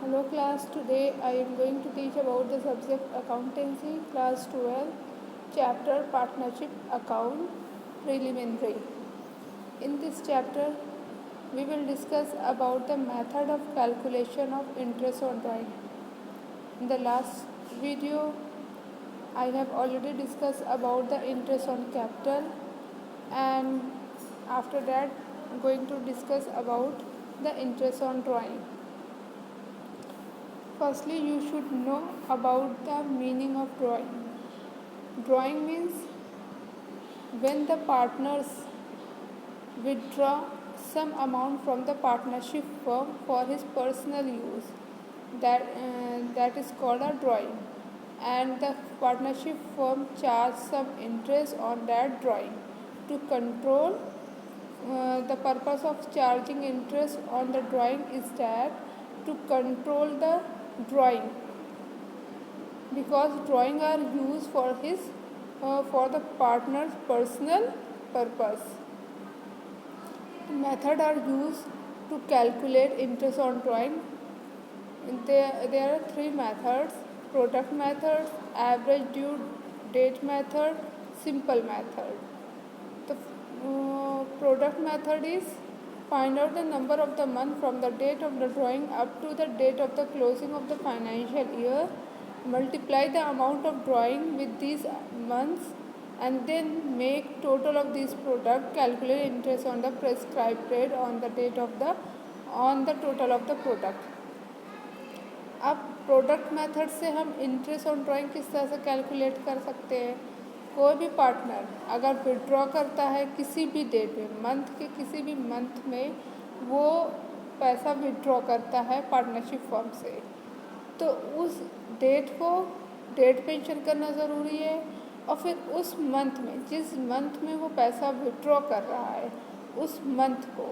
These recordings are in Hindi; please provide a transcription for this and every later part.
Hello class, today I am going to teach about the subject accountancy, class 12, chapter partnership account preliminary. In this chapter, we will discuss about the method of calculation of interest on drawing. In the last video, I have already discussed about the interest on capital, and after that I am going to discuss about the interest on drawing. Firstly, you should know about the meaning of drawing. Drawing means when the partners withdraw some amount from the partnership firm for his personal use. That is called a drawing, and the partnership firm charge some interest on that drawing. To control, the purpose of charging interest on the drawing is that to control the drawing, because drawing are used for the partner's personal purpose. Method are used to calculate interest on drawing. There are three methods: product method, average due date method, simple method. The product method is find out the number of the month from the date of the drawing up to the date of the closing of the financial year, multiply the amount of drawing with these months, and then make total of these product, calculate interest on the prescribed rate on the date of the total of the product. अब प्रोडक्ट मेथड से हम इंटरेस्ट ऑन ड्राइंग किस तरह से कैलकुलेट कर सकते हैं? कोई भी पार्टनर अगर विड्रॉ करता है किसी भी डेट में, मंथ के किसी भी मंथ में वो पैसा विड्रॉ करता है पार्टनरशिप फर्म से, तो उस डेट को डेट मेंशन करना ज़रूरी है, और फिर उस मंथ में जिस मंथ में वो पैसा विड्रॉ कर रहा है उस मंथ को,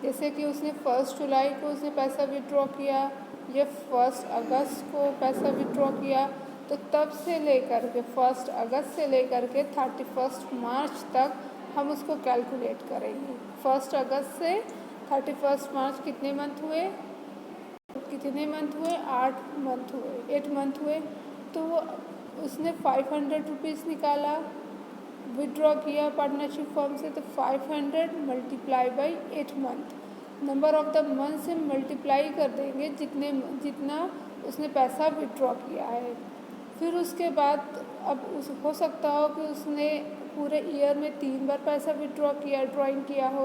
जैसे कि उसने 1 जुलाई को उसने पैसा विड्रॉ किया या 1 अगस्त को पैसा विड्रॉ किया, तो तब से लेकर के 1 अगस्त से लेकर के 31 मार्च तक हम उसको कैलकुलेट करेंगे। 1 अगस्त से 31 मार्च कितने मंथ हुए? 8 मंथ हुए, 8 मंथ हुए। तो उसने 500 रुपीज़ निकाला, विड्रॉ किया पार्टनरशिप फर्म से, तो 500 multiply by 8 month, number of the month से मल्टीप्लाई कर देंगे जितना उसने पैसा विड्रॉ किया है। फिर उसके बाद अब हो सकता हो कि उसने पूरे ईयर में 3 बार पैसा विड्रॉ किया, ड्राइंग किया हो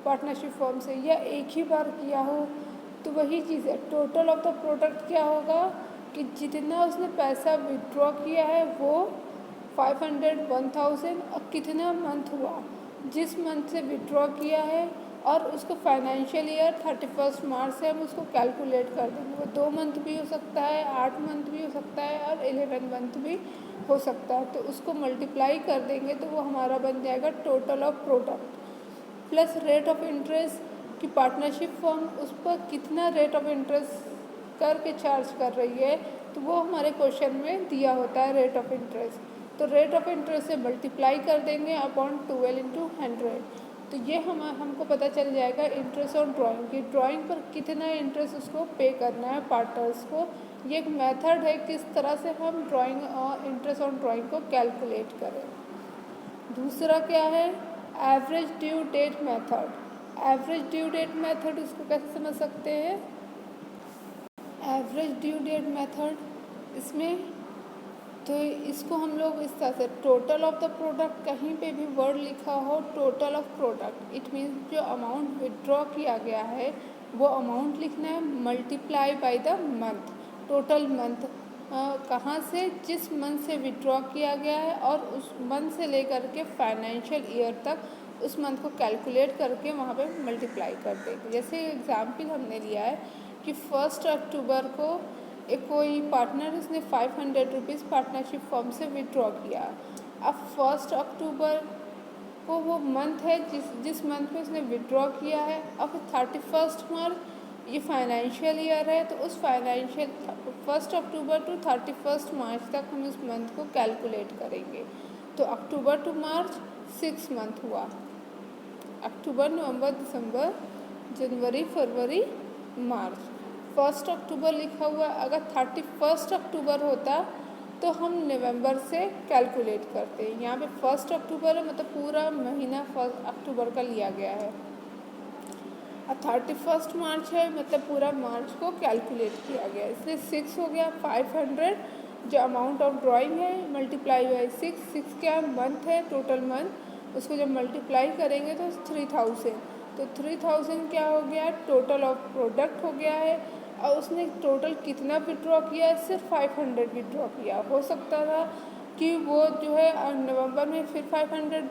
पार्टनरशिप फर्म से, या एक ही बार किया हो, तो वही चीज़ है, टोटल ऑफ द प्रोडक्ट क्या होगा कि जितना उसने पैसा विड्रॉ किया है वो 500, 1000, और कितना मंथ हुआ जिस मंथ से विड्रॉ किया है, और उसको फाइनेंशियल ईयर 31 मार्च से हम उसको कैलकुलेट कर देंगे। वो 2 मंथ भी हो सकता है, 8 मंथ भी हो सकता है, और 11 मंथ भी हो सकता है। तो उसको मल्टीप्लाई कर देंगे तो वो हमारा बन जाएगा total of product plus rate of interest, कि पार्टनरशिप फर्म उस पर कितना रेट ऑफ इंटरेस्ट करके चार्ज कर रही है, तो वो हमारे क्वेश्चन में दिया होता है रेट ऑफ इंटरेस्ट। तो रेट ऑफ इंटरेस्ट से मल्टीप्लाई कर देंगे अपॉन 12 इंटू 100, तो ये हमको पता चल जाएगा इंटरेस्ट ऑन ड्राइंग की, ड्राइंग पर कितना इंटरेस्ट उसको पे करना है पार्टनर्स को। ये एक मेथड है किस तरह से हम ड्राइंग और इंटरेस्ट ऑन ड्राइंग को कैलकुलेट करें। दूसरा क्या है? Average due date method. Average due date method इसको कैसे समझ सकते हैं? एवरेज ड्यू डेट मेथड, इसमें तो इसको हम लोग इस तरह से, टोटल ऑफ द प्रोडक्ट, कहीं पे भी वर्ड लिखा हो total of product, it means जो अमाउंट विड्रॉ किया गया है वो अमाउंट लिखना है, multiply by the month, total month, कहाँ से, जिस मंथ से विड्रॉ किया गया है, और उस मंथ से लेकर के फाइनेंशियल ईयर तक उस मंथ को कैलकुलेट करके वहाँ पे मल्टीप्लाई कर देंगे। जैसे एग्जाम्पल हमने लिया है कि 1 अक्टूबर को एक कोई पार्टनर उसने 500 रुपीज़ पार्टनरशिप फर्म से विड्रॉ किया। अब 1 अक्टूबर को वो मंथ है जिस मंथ में उसने विड्रॉ किया है। अब 31 मार्च ये फाइनेंशियल ईयर है, तो उस फाइनेंशियल 1 अक्टूबर टू 31 मार्च तक हम इस मंथ को कैलकुलेट करेंगे। तो अक्टूबर टू मार्च 6 मंथ हुआ, अक्टूबर, नवंबर, दिसंबर, जनवरी, फरवरी, मार्च। 1 अक्टूबर लिखा हुआ है, अगर 31 अक्टूबर होता तो हम नवंबर से कैलकुलेट करते हैं। यहाँ पे 1 अक्टूबर है, मतलब पूरा महीना 1 अक्टूबर का लिया गया है। और 31 मार्च है, मतलब पूरा मार्च को कैलकुलेट किया गया, इसलिए 6 हो गया। 500 जो अमाउंट ऑफ ड्राइंग है मल्टीप्लाई बाई 6 क्या मंथ है, टोटल मंथ, उसको जब मल्टीप्लाई करेंगे तो 3000। तो 3000 क्या हो गया, टोटल ऑफ प्रोडक्ट हो गया है। और उसने टोटल कितना विड्रॉ किया है, सिर्फ 500 विड्रॉ किया। हो सकता था कि वो जो है नवंबर में फिर 500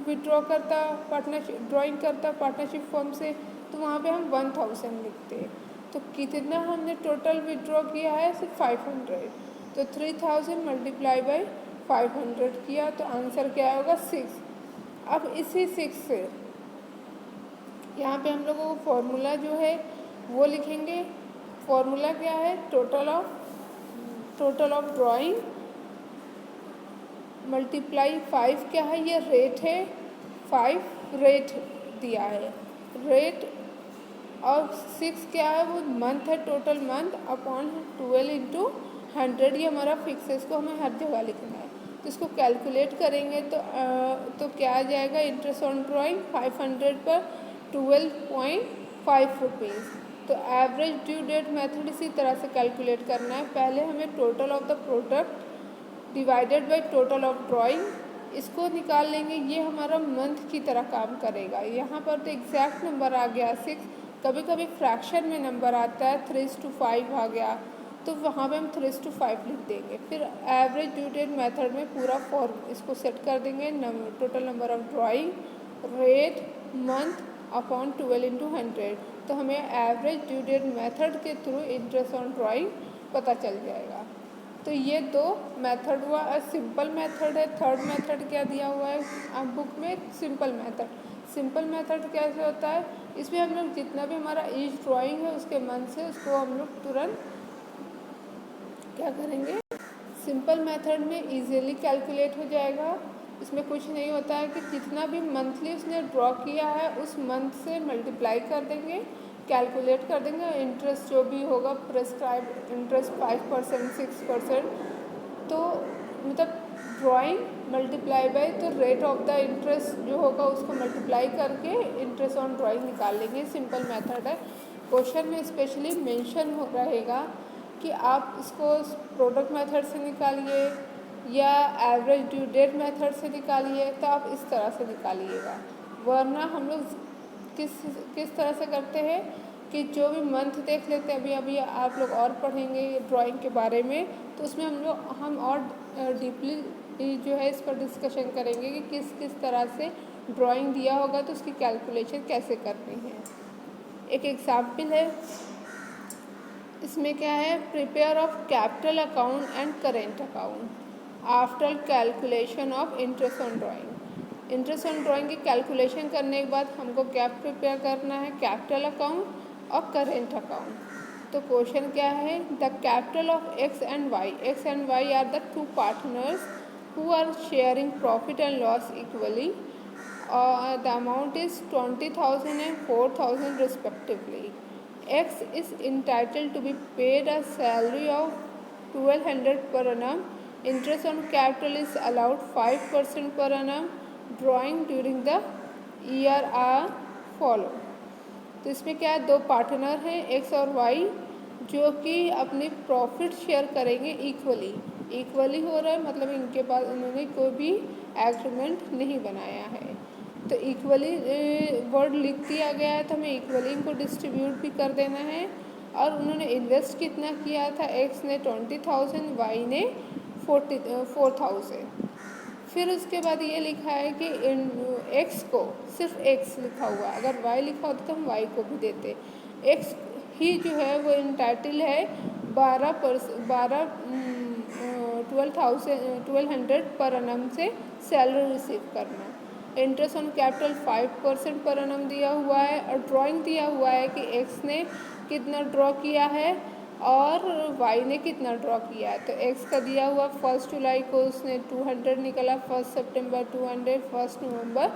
विड्रॉ करता, पार्टनरशिप ड्राइंग करता पार्टनरशिप फॉर्म से, तो वहाँ पे हम 1000 लिखते। तो कितना हमने टोटल विड्रॉ किया है, सिर्फ 500। तो 3000 मल्टीप्लाई बाई 500 किया, तो आंसर क्या होगा, 6। अब इसी 6 से यहाँ पे हम लोगों को फॉर्मूला जो है वो लिखेंगे। फॉर्मूला क्या है, टोटल ऑफ ड्राइंग मल्टीप्लाई 5 क्या है, ये रेट है, 5 रेट दिया है, रेट। और 6 क्या है, वो मंथ है, टोटल मंथ अपॉन 12 इंटू 100, ये हमारा फिक्स है, इसको हमें हर जगह लिखना है। तो इसको कैलकुलेट करेंगे तो क्या आ जाएगा, इंटरेस्ट ऑन ड्राइंग 500 पर 12.5 रुपीज़। तो एवरेज ड्यू डेट मेथड इसी तरह से कैलकुलेट करना है। पहले हमें total of the product divided by total of drawing, इसको निकाल लेंगे, ये हमारा मंथ की तरह काम करेगा। यहाँ पर तो एग्जैक्ट नंबर आ गया 6, कभी कभी फ्रैक्शन में नंबर आता है 3:5 आ गया, तो वहाँ पे हम 3:5 लिख देंगे। फिर एवरेज ड्यू डेट मेथड में पूरा फॉर्म इसको सेट कर देंगे, total number of drawing, rate, month upon 12 into 100। तो हमें एवरेज ड्यू डेट मेथड के थ्रू इंटरेस्ट ऑन ड्राइंग पता चल जाएगा। तो ये 2 मेथड हुआ। सिंपल मेथड है, थर्ड मेथड क्या दिया हुआ है बुक में, सिंपल मेथड। सिंपल मेथड कैसे होता है, इसमें हम लोग जितना भी हमारा ईच ड्राइंग है उसके मंथ से उसको हम लोग तुरंत क्या करेंगे, सिंपल मेथड में इजीली कैलकुलेट हो जाएगा। इसमें कुछ नहीं होता है कि जितना भी मंथली उसने ड्रॉ किया है उस मंथ से मल्टीप्लाई कर देंगे, कैलकुलेट कर देंगे। इंटरेस्ट जो भी होगा प्रेस्क्राइब इंटरेस्ट 5%, 6%, तो मतलब ड्राइंग मल्टीप्लाई बाय, तो रेट ऑफ द इंटरेस्ट जो होगा उसको मल्टीप्लाई करके इंटरेस्ट ऑन ड्राइंग निकाल लेंगे। सिंपल मेथड है। क्वेश्चन में स्पेशली मेंशन हो रहेगा कि आप इसको प्रोडक्ट मेथड से निकालिए या एवरेज ड्यू डेट मेथड से निकालिए, तो आप इस तरह से निकालिएगा। वरना हम लोग किस तरह से करते हैं कि जो भी मंथ देख लेते हैं, अभी आप लोग और पढ़ेंगे ड्राइंग के बारे में, तो उसमें हम और डीपली जो है इस पर डिस्कशन करेंगे कि किस तरह से ड्राइंग दिया होगा तो उसकी कैलकुलेशन कैसे करनी है। एक एग्जाम्पल है, इसमें क्या है, prepare of capital account and current account after calculation of interest on drawing. Interest on drawing की कैलकुलेशन करने के बाद हमको क्या प्रिपेयर करना है, कैपिटल अकाउंट और करेंट अकाउंट। तो क्वेश्चन क्या है, the capital of X and Y are the 2 partners who are sharing profit and loss equally. The amount is 20,000 and 4,000 respectively. X is entitled to be paid a salary of 1200 per annum. Interest on capital is allowed 5% per annum. Drawing during the year are follow. तो इसमें क्या है, 2 पार्टनर हैं एक्स और वाई जो कि अपनी प्रॉफिट शेयर करेंगे इक्वली हो रहा है, मतलब इनके पास उन्होंने कोई भी एग्रीमेंट नहीं बनाया है। तो इक्वली वर्ड लिख दिया गया है, तो हमें इक्वली इनको डिस्ट्रीब्यूट भी कर देना है। और उन्होंने इन्वेस्ट कितना किया था, एक्स ने 20,000, वाई ने 4,000। फिर उसके बाद ये लिखा है कि एक्स को सिर्फ एक्स लिखा हुआ, अगर वाई लिखा होता तो हम वाई को भी देते। एक्स ही जो है वो इंटाइटल है 1200 पर annum से सैलरी रिसीव करना। इंटरेस्ट ऑन कैपिटल 5% पर annum दिया हुआ है, और ड्राइंग दिया हुआ है कि एक्स ने कितना ड्रॉ किया है और वाई ने कितना ड्रॉ किया है। तो एक्स का दिया हुआ 1 जुलाई को उसने 200 निकला, 1 सितंबर 200, 1 नवंबर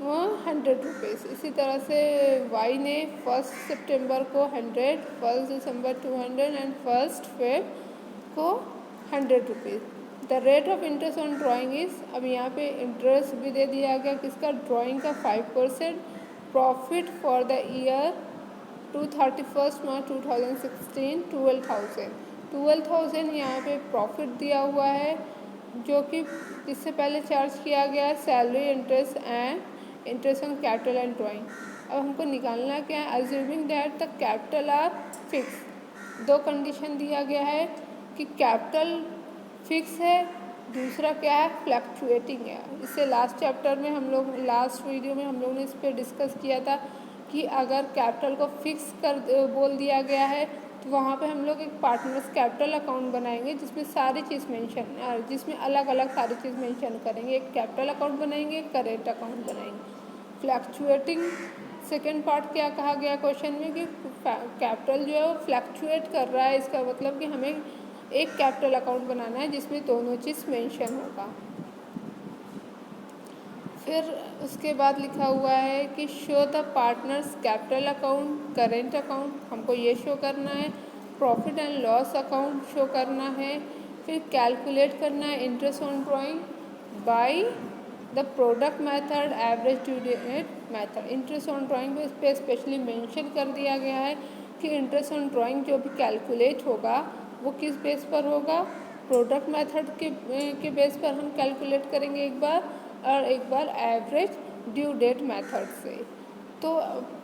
100 रुपीज़। इसी तरह से वाई ने 1 सितंबर को 100, 1 दिसंबर 200 एंड 1 फेब को 100 rupees. The rate of interest on drawing is, अब यहाँ पे इंटरेस्ट भी दे दिया गया किसका, ड्राइंग का 5%। Profit for the year to 31 March 2016 12,000 यहाँ पे प्रॉफिट दिया हुआ है, जो कि इससे पहले चार्ज किया गया है salary, interest and interest on capital and drawing. अब हमको निकालना क्या है, assuming that the capital R fix. दो कंडीशन दिया गया है कि कैपिटल फिक्स है, दूसरा क्या है, फ्लक्चुएटिंग है। इससे लास्ट चैप्टर में हम लोग, लास्ट वीडियो में हम लोग ने इस पर डिस्कस किया था कि अगर कैपिटल को फिक्स कर बोल दिया गया है तो वहाँ पे हम लोग एक पार्टनर्स कैपिटल अकाउंट बनाएंगे जिसमें सारी चीज़ मेंशन, जिसमें अलग अलग सारी चीज़ मेंशन करेंगे। एक कैपिटल अकाउंट बनाएंगे, एक करेंट अकाउंट बनाएंगे। फ्लक्चुएटिंग सेकेंड पार्ट क्या कहा गया क्वेश्चन में कि कैपिटल जो है वो फ्लक्चुएट कर रहा है, इसका मतलब कि हमें एक कैपिटल अकाउंट बनाना है जिसमें दोनों चीज़ मेंशन होगा। फिर उसके बाद लिखा हुआ है कि show the partners capital account, current account हमको ये शो करना है, profit and loss account show करना है, फिर कैलकुलेट करना है interest on drawing by the product method, average due date method. Interest on drawing पे इस पर स्पेशली मेंशन कर दिया गया है कि इंटरेस्ट ऑन ड्राइंग जो भी कैलकुलेट होगा वो किस बेस पर होगा, प्रोडक्ट मेथड के बेस पर हम कैलकुलेट करेंगे एक बार, और एक बार एवरेज ड्यू डेट मेथड से। तो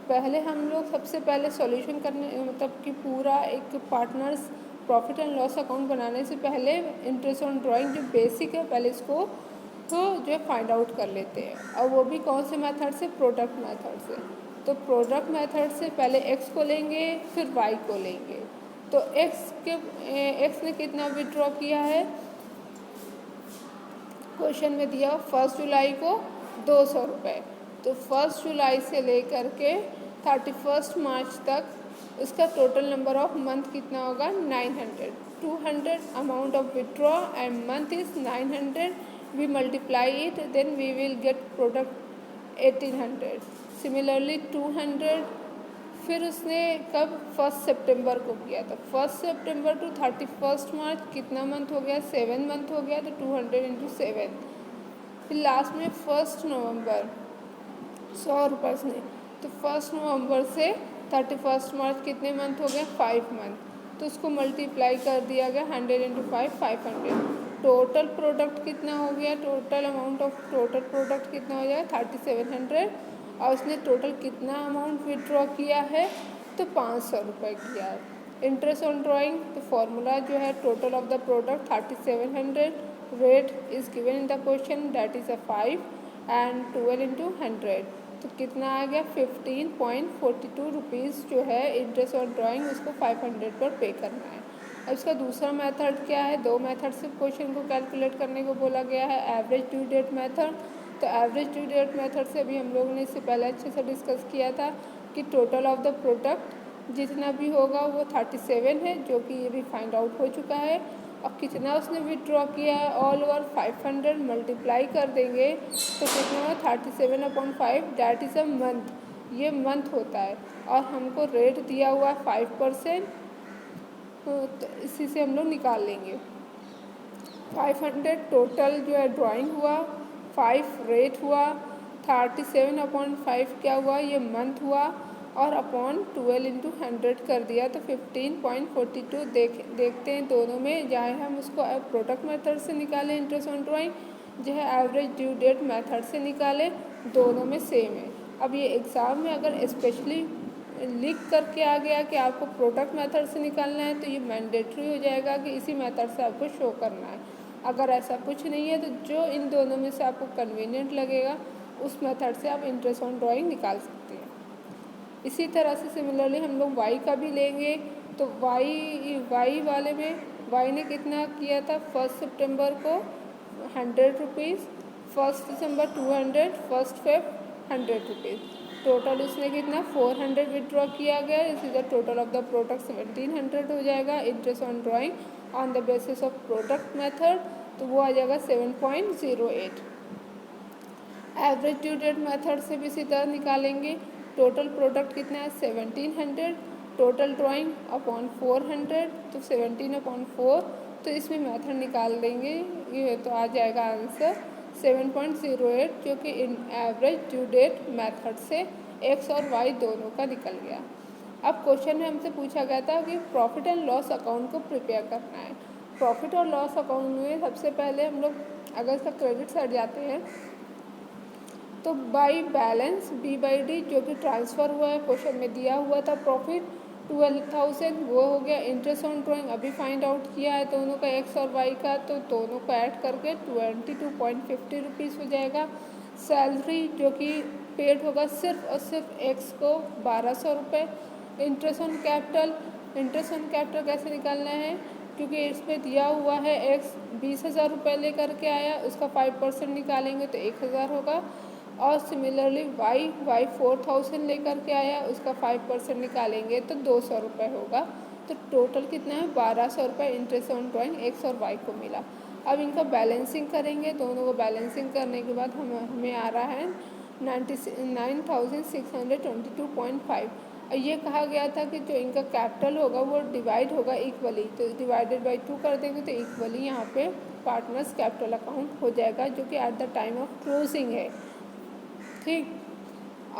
पहले हम लोग सबसे पहले सॉल्यूशन करने, मतलब कि पूरा एक partners profit and loss account बनाने से पहले इंटरेस्ट ऑन ड्राइंग जो बेसिक है पहले इसको तो जो है फाइंड आउट कर लेते हैं, और वो भी कौन से मेथड से, प्रोडक्ट मेथड से। तो प्रोडक्ट मेथड से पहले एक्स को लेंगे फिर वाई को लेंगे। तो एक्स ने कितना विड्रॉ किया है, क्वेश्चन में दिया 1 जुलाई को 200 रुपये। तो 1 जुलाई से लेकर के 31 मार्च तक उसका टोटल नंबर ऑफ मंथ कितना होगा, 900। 200 amount of withdraw and month is 900, we multiply it then we will get product 1800। Similarly 200 फिर उसने कब, 1 सितंबर को किया था। 1 सितंबर टू 31 मार्च कितना मंथ हो गया, 7 मंथ हो गया, तो 200 इंटू 7। फिर लास्ट में 1 नवंबर 100 रुपये ने, तो 1 नवंबर से 31 मार्च कितने मंथ हो गए, 5 मंथ। तो उसको मल्टीप्लाई कर दिया गया 100 इंटू 5, 500। टोटल प्रोडक्ट कितना हो गया, total amount of total product कितना हो जाएगा, 3700। और उसने टोटल कितना अमाउंट विड्रॉ किया है, तो 500 रुपये किया है। इंटरेस्ट ऑन ड्राइंग, तो फॉर्मूला जो है total of the product 3700, rate is given in the question that is 5 and 12 into 100। तो कितना आ गया, 15.42 रुपीज़ जो है इंटरेस्ट ऑन ड्राइंग उसको 500 पर पे करना है। अब इसका दूसरा मेथड क्या है, दो मेथड से क्वेश्चन को कैलकुलेट करने को बोला गया है, एवरेज ड्यू डेट मेथड। तो एवरेज ड्यू डेट मेथड से अभी हम लोगों ने इससे पहले अच्छे से डिस्कस किया था कि टोटल ऑफ द प्रोडक्ट जितना भी होगा वो 37 है, जो कि ये भी फाइंड आउट हो चुका है। और कितना उसने विड्रॉ किया है, ऑल ओवर 500 मल्टीप्लाई कर देंगे तो कितना होगा, 37/5, डैट इज़ अ मंथ, ये मंथ होता है। और हमको रेट दिया हुआ है 5%, तो इसी से हम लोग निकाल लेंगे। 500 टोटल जो है ड्राइंग हुआ, 5 रेट हुआ, 37/5 क्या हुआ, ये मंथ हुआ, और अपॉन 12 इंटू 100 कर दिया तो 15.42। देखते हैं दोनों में, चाहे हम उसको प्रोडक्ट मेथड से निकालें इंटरेस्ट ऑन ड्राइंग, जो है एवरेज ड्यू डेट मेथड से निकालें, दोनों में सेम है। अब ये एग्ज़ाम में अगर स्पेशली लिख करके आ गया कि आपको प्रोडक्ट मेथड से निकालना है, तो ये मैंडेटरी हो जाएगा कि इसी मेथड से आपको शो करना है। अगर ऐसा कुछ नहीं है तो जो इन दोनों में से आपको कन्वीनियंट लगेगा उस मेथड से आप इंटरेस्ट ऑन ड्राइंग निकाल सकते हैं। इसी तरह से सिमिलरली हम लोग वाई का भी लेंगे। तो वाई वाले में वाई ने कितना किया था, 1 सितंबर को 100 रुपीज़, 1 दिसंबर 200, 1 फेब 100 रुपीज़। टोटल उसने कितना 400 विड्रॉ किया गया। इस is the total of the product 1700 हो जाएगा। Interest on drawing on the basis of product method, तो वो आ जाएगा 7.08। एवरेज ड्यू डेट मेथड से भी इसी तरह निकालेंगे। टोटल प्रोडक्ट कितना है 1700, टोटल ड्राइंग अपॉन 400, तो 17/4, तो इसमें मेथड निकाल देंगे, ये तो आ जाएगा आंसर 7.08, जो कि इन एवरेज ड्यू डेट मेथड से एक्स और वाई दोनों का निकल गया। अब क्वेश्चन में हमसे पूछा गया था कि प्रॉफिट एंड लॉस अकाउंट को प्रिपेयर करना है। प्रॉफिट और लॉस अकाउंट में सबसे पहले हम लोग अगर इसका क्रेडिट साइड जाते हैं तो बाई बैलेंस B/D जो कि ट्रांसफ़र हुआ है, क्वेश्चन में दिया हुआ था प्रॉफिट 12,000, वो हो गया। इंटरेस्ट ऑन ड्राइंग अभी फाइंड आउट किया है दोनों का एक्स और वाई का, तो दोनों को ऐड करके 22.50 रुपीज़ हो जाएगा। सैलरी जो कि पेड होगा सिर्फ और सिर्फ एक्स को 1200 रुपये। Interest on capital, interest on capital कैसे निकालना है, क्योंकि इसमें दिया हुआ है एक्स 20,000 रुपये लेकर के आया, उसका 5% निकालेंगे तो 1,000 होगा। और सिमिलरली वाई 4,000 लेकर के आया, उसका 5% निकालेंगे तो 200 रुपये होगा। तो टोटल कितना है 1,200 रुपये इंटरेस्ट ऑन ड्राइंग एक्स और वाई को मिला। अब इनका बैलेंसिंग करेंगे, दोनों को बैलेंसिंग करने के बाद हमें आ रहा है 96,622.5। ये कहा गया था कि जो इनका कैपिटल होगा वो डिवाइड होगा इक्वली, तो डिवाइडेड बाई 2 कर देंगे तो इक्वली यहाँ पे पार्टनर्स कैपिटल अकाउंट हो जाएगा, जो कि at the time of closing है। ठीक,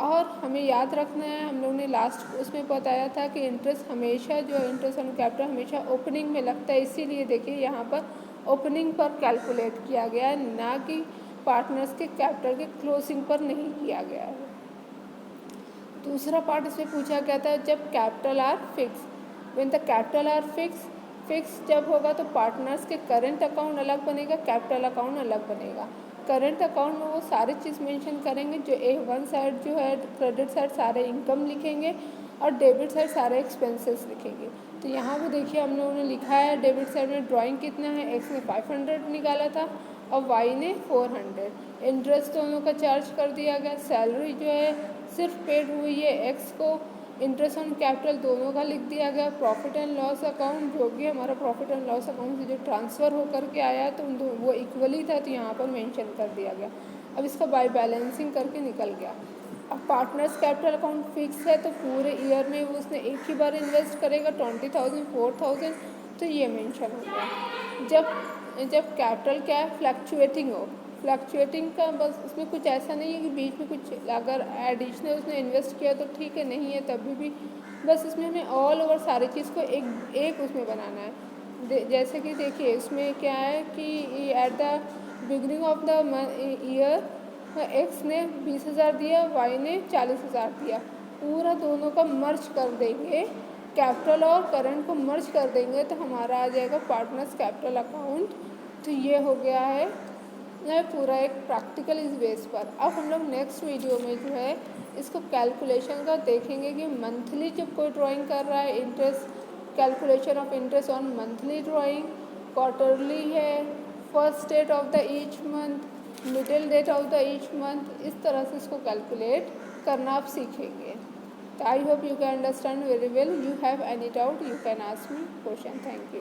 और हमें याद रखना है, हम लोग ने लास्ट उसमें बताया था कि इंटरेस्ट हमेशा जो इंटरेस्ट ऑन कैपिटल हमेशा ओपनिंग में लगता है, इसीलिए देखिए यहाँ पर ओपनिंग पर कैलकुलेट किया गया है, ना कि पार्टनर्स के कैपिटल के क्लोजिंग पर नहीं किया गया है। दूसरा पार्ट इसमें पूछा गया था जब capital R fix, when the capital R fix जब होगा तो पार्टनर्स के करंट अकाउंट अलग बनेगा, कैपिटल अकाउंट अलग बनेगा। करंट अकाउंट में वो सारी चीज़ मेंशन करेंगे, जो वन साइड जो है क्रेडिट साइड सारे इनकम लिखेंगे और डेबिट साइड सारे एक्सपेंसेस लिखेंगे। तो यहाँ पे देखिए हम लोगों ने लिखा है डेबिट साइड में ड्राइंग कितना है, एक्स ने 500 निकाला था और वाई ने 400। इंटरेस्ट दोनों का चार्ज कर दिया गया। सैलरी जो है सिर्फ पेड हुई है एक्स को, इंटरेस्ट ऑन कैपिटल दोनों का लिख दिया गया। प्रॉफिट एंड लॉस अकाउंट जो कि हमारा प्रॉफिट एंड लॉस अकाउंट से जो ट्रांसफ़र होकर के आया तो वो इक्वली था, तो यहाँ पर मेंशन कर दिया गया। अब इसका बाय बैलेंसिंग करके निकल गया। अब पार्टनर्स कैपिटल अकाउंट फिक्स है तो पूरे ईयर में वो उसने एक ही बार इन्वेस्ट करेगा 20,000 4,000, तो ये मेंशन हो गया। जब कैपिटल क्या है फ्लक्चुएटिंग हो, फ्लक्चुएटिंग का बस उसमें कुछ ऐसा नहीं है कि बीच में कुछ अगर एडिशनल उसने इन्वेस्ट किया तो ठीक है, नहीं है तभी भी बस इसमें हमें ऑल ओवर सारी चीज़ को एक उसमें बनाना है। जैसे कि देखिए इसमें क्या है कि at the beginning of the year x ने 20,000 दिया, वाई ने 40,000 दिया, पूरा दोनों का मर्ज कर देंगे, कैपिटल और करंट को मर्ज कर देंगे तो हमारा आ जाएगा पार्टनर्स कैपिटल अकाउंट। तो ये हो गया है पूरा एक प्रैक्टिकल इस बेस पर। अब हम लोग नेक्स्ट वीडियो में जो है इसको कैलकुलेशन का देखेंगे कि मंथली जब कोई ड्राइंग कर रहा है interest, calculation of interest on monthly drawing, quarterly है, first date of the each month, middle date of the each month, इस तरह से इसको कैलकुलेट करना आप सीखेंगे। तो I hope you can understand very well. You have any doubt you can ask me question. Thank you.